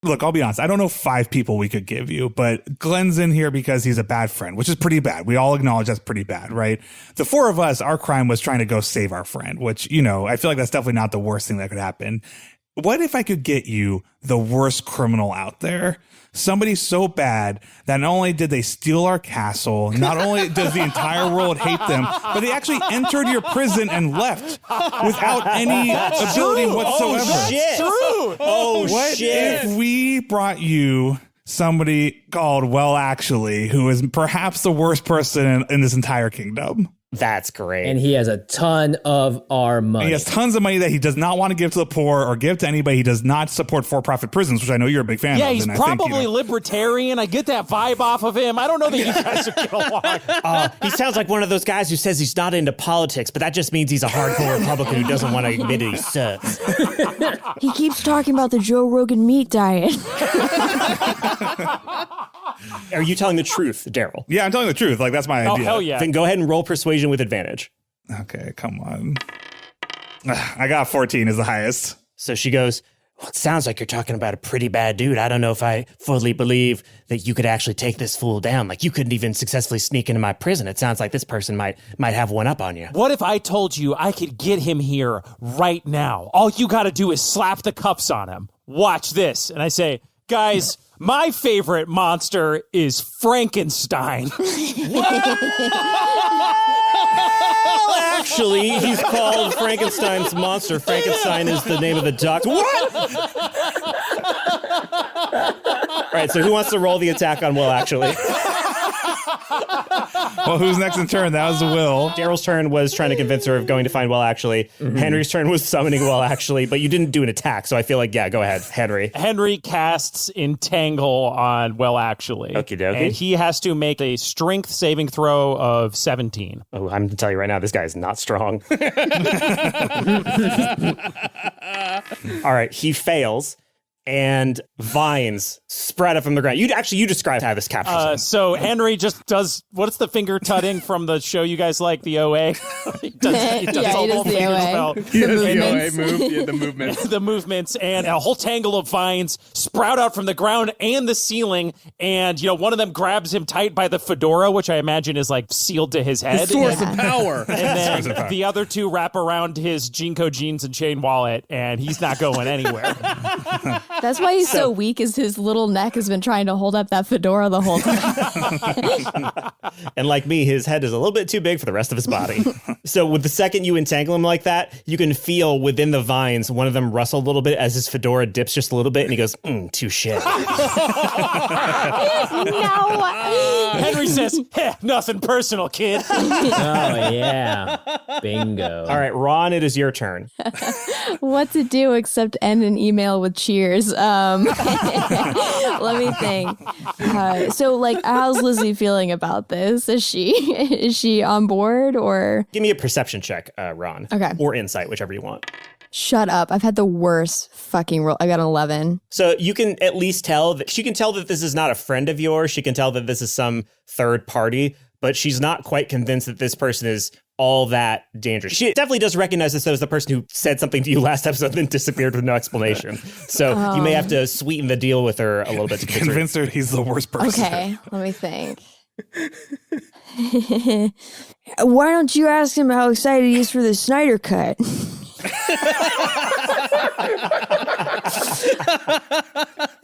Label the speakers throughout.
Speaker 1: Look, I'll be honest. I don't know 5 people we could give you, but Glenn's in here because he's a bad friend, which is pretty bad. We all acknowledge that's pretty bad, right? The 4 of us, our crime was trying to go save our friend, which, I feel like that's definitely not the worst thing that could happen. What if I could get you the worst criminal out there? Somebody so bad that not only did they steal our castle, not only does the entire world hate them, but they actually entered your prison and left without any ability whatsoever.
Speaker 2: Oh, shit.
Speaker 3: True.
Speaker 2: Oh,
Speaker 1: What
Speaker 2: shit.
Speaker 1: if we brought you somebody called Well Actually, who is perhaps the worst person in this entire kingdom?
Speaker 2: That's great.
Speaker 4: And he has a ton of our money.
Speaker 1: He has tons of money that he does not want to give to the poor or give to anybody. He does not support for-profit prisons, which I know you're a big fan of.
Speaker 3: Yeah, he's
Speaker 1: and
Speaker 3: probably libertarian. I get that vibe off of him. I don't know that you guys would get along.
Speaker 2: He sounds like one of those guys who says he's not into politics, but that just means he's a hardcore Republican who doesn't want to admit it. He sucks.
Speaker 5: He keeps talking about the Joe Rogan meat diet.
Speaker 2: Are you telling the truth, Daryl?
Speaker 1: Yeah, I'm telling the truth. Like, that's my idea.
Speaker 3: Oh, hell yeah.
Speaker 2: Then go ahead and roll persuasion with advantage.
Speaker 1: Okay, come on. I got 14 is the highest.
Speaker 2: So she goes, well, it sounds like you're talking about a pretty bad dude. I don't know if I fully believe that you could actually take this fool down. Like, you couldn't even successfully sneak into my prison. It sounds like this person might have one up on you.
Speaker 3: What if I told you I could get him here right now? All you got to do is slap the cuffs on him. Watch this. And I say, guys, my favorite monster is Frankenstein.
Speaker 2: Actually, he's called Frankenstein's monster. Frankenstein is the name of the doctor. What? All right, so who wants to roll the attack on Will, actually?
Speaker 1: Well, who's next in turn? That was Will.
Speaker 2: Daryl's turn was trying to convince her of going to find Will, actually. Mm-hmm. Henry's turn was summoning Will, actually, but you didn't do an attack, so I feel like, yeah, go ahead, Henry.
Speaker 3: Henry casts Entangle on Well, actually.
Speaker 2: Okie dokie.
Speaker 3: And he has to make a strength saving throw of 17.
Speaker 2: Oh, I'm going to tell you right now, this guy is not strong. All right, he fails. And vines spread up from the ground. You describe how this captures him.
Speaker 3: So Henry just does, what's the finger tutting from the show you guys like, the OA? he does all the
Speaker 5: the OA.
Speaker 6: The movements.
Speaker 3: The movements, and a whole tangle of vines sprout out from the ground and the ceiling, and one of them grabs him tight by the fedora, which I imagine is like sealed to his head.
Speaker 6: The source of power.
Speaker 3: And then the other 2 wrap around his Jinko jeans and chain wallet, and he's not going anywhere.
Speaker 5: That's why he's so weak, is his little neck has been trying to hold up that fedora the whole time.
Speaker 2: And like me, his head is a little bit too big for the rest of his body. So with the second you entangle him like that, you can feel within the vines, one of them rustle a little bit as his fedora dips just a little bit, and he goes, touche.
Speaker 5: No.
Speaker 3: Henry says, nothing personal, kid.
Speaker 4: Oh, yeah. Bingo.
Speaker 2: All right, Ron, it is your turn.
Speaker 5: What to do except end an email with cheers. Let me think. So, how's Lizzie feeling about this? Is she on board, or?
Speaker 2: Give me a perception check, Ron.
Speaker 5: Okay.
Speaker 2: Or insight, whichever you want.
Speaker 5: Shut up. I've had the worst fucking roll. I got an 11.
Speaker 2: So you can at least tell that she can tell that this is not a friend of yours. She can tell that this is some third party, but she's not quite convinced that this person is all that dangerous. She definitely does recognize this as the person who said something to you last episode and then disappeared with no explanation. So you may have to sweeten the deal with her a little bit to
Speaker 1: convince her he's the worst person.
Speaker 5: Okay, let me think. Why don't you ask him how excited he is for the Snyder Cut?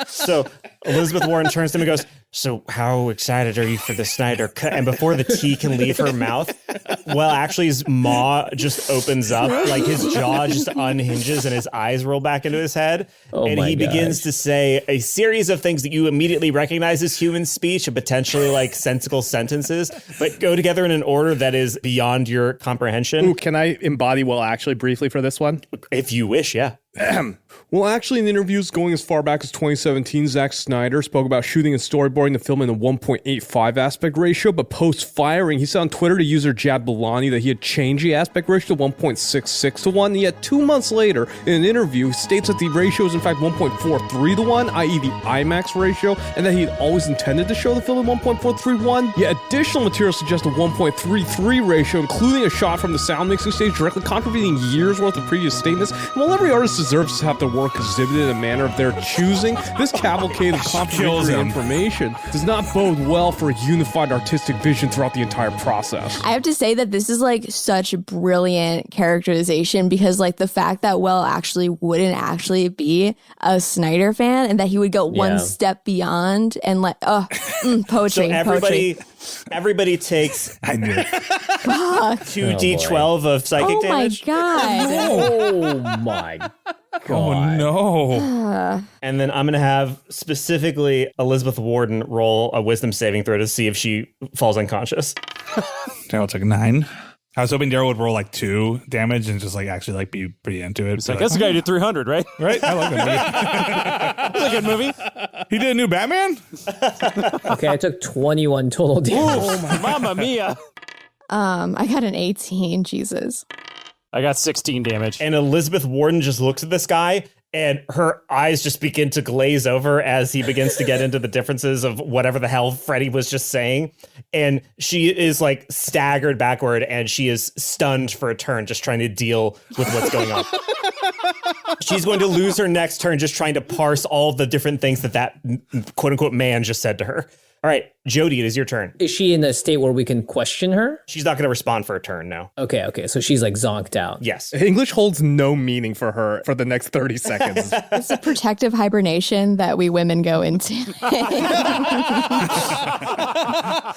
Speaker 2: So Elizabeth Warren turns to him and goes, so how excited are you for the Snyder Cut? And before the tea can leave her mouth, well, actually his maw just opens up, like his jaw just unhinges and his eyes roll back into his head. And he begins to say a series of things that you immediately recognize as human speech and potentially like sensical sentences, but go together in an order that is beyond your comprehension.
Speaker 6: Ooh, can I embody Well Actually briefly for this one?
Speaker 2: If you wish, yeah.
Speaker 6: Well, actually, in interviews going as far back as 2017, Zack Snyder spoke about shooting and storyboarding the film in a 1.85 aspect ratio, but post-firing, he said on Twitter to user Jad Bilani that he had changed the aspect ratio to 1.66 to 1, and yet 2 months later, in an interview, he states that the ratio is in fact 1.43 to 1, i.e. the IMAX ratio, and that he had always intended to show the film in 1.431, yet additional material suggests a 1.33 ratio, including a shot from the sound mixing stage directly contravening years worth of previous statements. And while every artist deserves to have their work exhibited in a manner of their choosing, this cavalcade of contradictory information does not bode well for a unified artistic vision throughout the entire process.
Speaker 5: I have to say that this is like such brilliant characterization because like the fact that Will actually wouldn't actually be a Snyder fan and that he would go one step beyond and like, poetry.
Speaker 2: So everybody takes
Speaker 1: I knew it.
Speaker 2: 2d12 of psychic damage.
Speaker 5: Oh my God.
Speaker 4: Oh my god.
Speaker 1: Oh no.
Speaker 2: And then I'm going to have specifically Elizabeth Warden roll a wisdom saving throw to see if she falls unconscious.
Speaker 1: Daryl took 9. I was hoping Daryl would roll like 2 damage and just like actually like be pretty into it.
Speaker 3: It's like, that's the guy who did 300, right?
Speaker 1: Right? I like that movie.
Speaker 3: That's a good movie.
Speaker 1: He did a new Batman?
Speaker 4: Okay, I took 21 total damage.
Speaker 3: Oh, my Mamma Mia.
Speaker 5: I got an 18. Jesus.
Speaker 3: I got 16 damage.
Speaker 2: And Elizabeth Warden just looks at this guy and her eyes just begin to glaze over as he begins to get into the differences of whatever the hell Freddie was just saying. And she is like staggered backward and she is stunned for a turn, just trying to deal with what's going on. She's going to lose her next turn just trying to parse all the different things that quote unquote man just said to her. All right, Jody, it is your turn.
Speaker 4: Is she in a state where we can question her?
Speaker 2: She's not going to respond for a turn, no.
Speaker 4: Okay, so she's like zonked out.
Speaker 2: Yes.
Speaker 6: English holds no meaning for her for the next 30 seconds.
Speaker 5: It's a protective hibernation that we women go into.